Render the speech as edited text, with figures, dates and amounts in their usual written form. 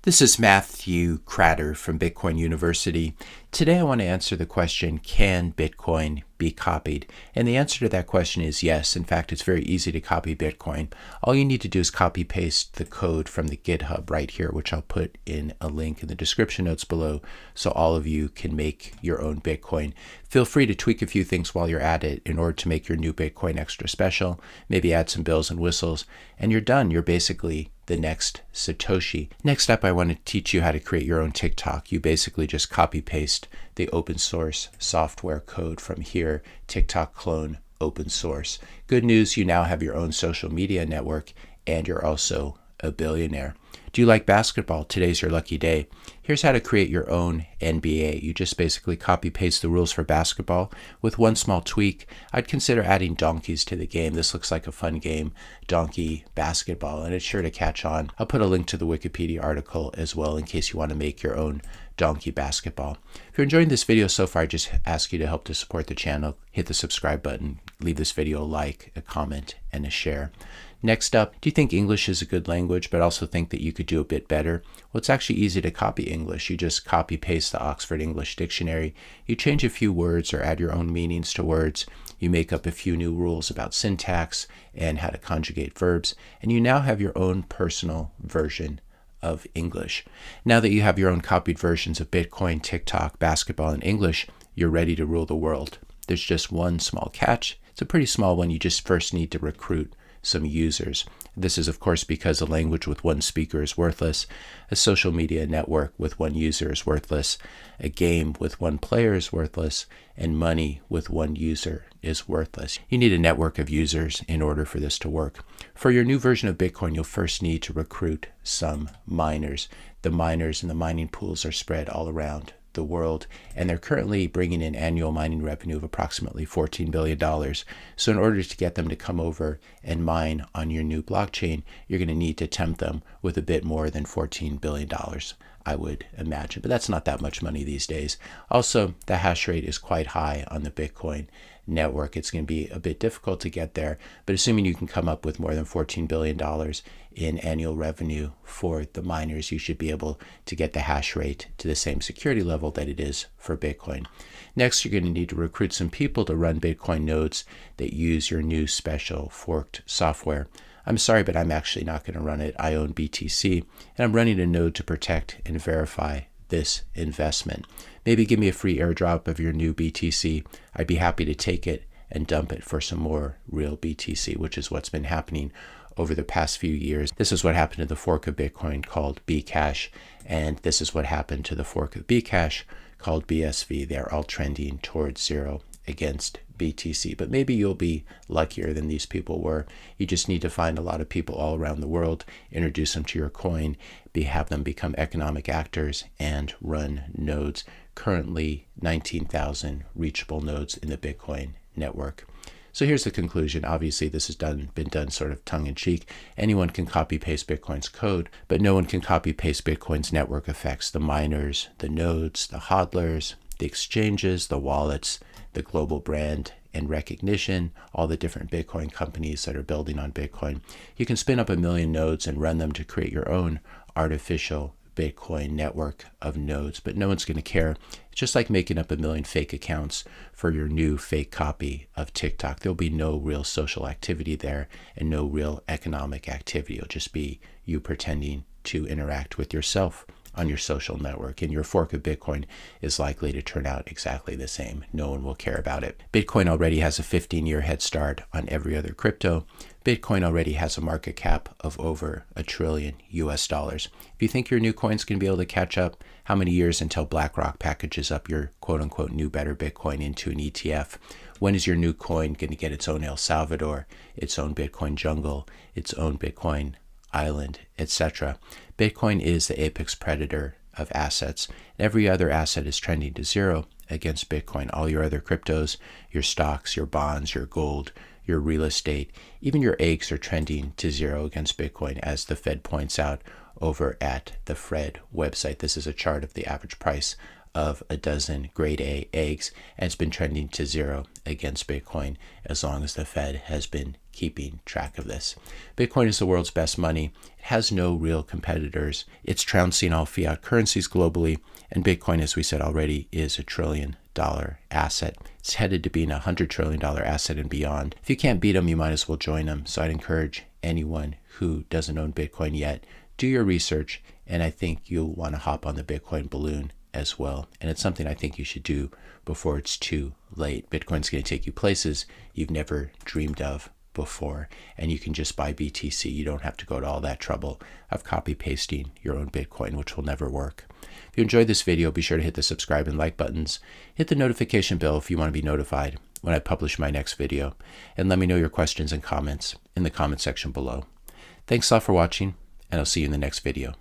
This is Matthew Kratter from Bitcoin University. Today I want to answer the question, can Bitcoin be copied? And the answer to that question is yes. In fact, it's very easy to copy Bitcoin. All you need to do is copy paste the code from the GitHub right here, which I'll put in a link in the description notes below so all of you can make your own Bitcoin. Feel free to tweak a few things while you're at it in order to make your new Bitcoin extra special, maybe add some bells and whistles, and you're done. You're basically the next Satoshi. Next up, I want to teach you how to create your own TikTok. You basically just copy paste the open source software code from here, TikTok clone open source. Good news, you now have your own social media network and you're also a billionaire. Do you like basketball? Today's your lucky day. Here's how to create your own NBA. You just basically copy paste the rules for basketball with one small tweak. I'd consider adding donkeys to the game. This looks like a fun game, donkey basketball, and it's sure to catch on. I'll put a link to the Wikipedia article as well in case you want to make your own donkey basketball. If you're enjoying this video so far, I just ask you to help to support the channel. Hit the subscribe button, leave this video a like, a comment, and a share. Next up, do you think English is a good language, but also think that you could do a bit better? Well, it's actually easy to copy English. You just copy paste the Oxford English Dictionary. You change a few words or add your own meanings to words. You make up a few new rules about syntax and how to conjugate verbs, and you now have your own personal version of English. Now that you have your own copied versions of Bitcoin, TikTok, basketball, and English, you're ready to rule the world. There's just one small catch. It's a pretty small one. You just first need to recruit some users. This is of course because a language with one speaker is worthless, a social media network with one user is worthless, a game with one player is worthless, and money with one user is worthless. You need a network of users in order for this to work. For your new version of Bitcoin, you'll first need to recruit some miners. The miners and the mining pools are spread all around the world, and they're currently bringing in annual mining revenue of approximately $14 billion. So in order to get them to come over and mine on your new blockchain, you're going to need to tempt them with a bit more than $14 billion, I would imagine. But that's not that much money these days. Also, the hash rate is quite high on the Bitcoin network. It's going to be a bit difficult to get there, but assuming you can come up with more than $14 billion in annual revenue for the miners, you should be able to get the hash rate to the same security level that it is for Bitcoin. Next, you're going to need to recruit some people to run Bitcoin nodes that use your new special forked software. I'm sorry, but I'm actually not going to run it. I own BTC, and I'm running a node to protect and verify this investment. Maybe give me a free airdrop of your new BTC. I'd be happy to take it and dump it for some more real BTC, which is what's been happening over the past few years. This is what happened to the fork of Bitcoin called Bcash, and this is what happened to the fork of Bcash called BSV. They're all trending towards zero against BTC, but maybe you'll be luckier than these people were. You just need to find a lot of people all around the world, introduce them to your coin, have them become economic actors, and run nodes. Currently 19,000 reachable nodes in the Bitcoin network. So here's the conclusion. Obviously, this has been done sort of tongue-in-cheek. Anyone can copy-paste Bitcoin's code, but no one can copy-paste Bitcoin's network effects. The miners, the nodes, the hodlers, the exchanges, the wallets, the global brand and recognition, all the different Bitcoin companies that are building on Bitcoin. You can spin up 1 million nodes and run them to create your own artificial Bitcoin network of nodes, but no one's going to care. It's just like making up 1 million fake accounts for your new fake copy of TikTok. There'll be no real social activity there and no real economic activity. It'll just be you pretending to interact with yourself on your social network, and your fork of Bitcoin is likely to turn out exactly the same. No one will care about it. Bitcoin already has a 15-year head start on every other crypto. Bitcoin already has a market cap of over $1 trillion US. If you think your new coin's going to be able to catch up, how many years until BlackRock packages up your quote-unquote new better Bitcoin into an ETF? When is your new coin going to get its own El Salvador, its own Bitcoin jungle, its own Bitcoin island, etc.? Bitcoin is the apex predator of assets. Every other asset is trending to zero against Bitcoin. All your other cryptos, your stocks, your bonds, your gold, your real estate, even your eggs are trending to zero against Bitcoin, as the Fed points out over at the Fred website. This is a chart of the average price of a dozen grade A eggs, and it's been trending to zero against Bitcoin as long as the Fed has been keeping track of this. Bitcoin is the world's best money. It has no real competitors. It's trouncing all fiat currencies globally, and Bitcoin, as we said already, is $1 trillion asset. It's headed to being a $100 trillion asset and beyond. If you can't beat them, you might as well join them. So I'd encourage anyone who doesn't own Bitcoin yet, do your research, and I think you'll want to hop on the Bitcoin balloon as well. And it's something I think you should do before it's too late. Bitcoin's going to take you places you've never dreamed of before, and you can just buy BTC. You don't have to go to all that trouble of copy pasting your own Bitcoin, which will never work. If you enjoyed this video, be sure to hit the subscribe and like buttons. Hit the notification bell if you want to be notified when I publish my next video, and let me know your questions and comments in the comment section below. Thanks a lot for watching, and I'll see you in the next video.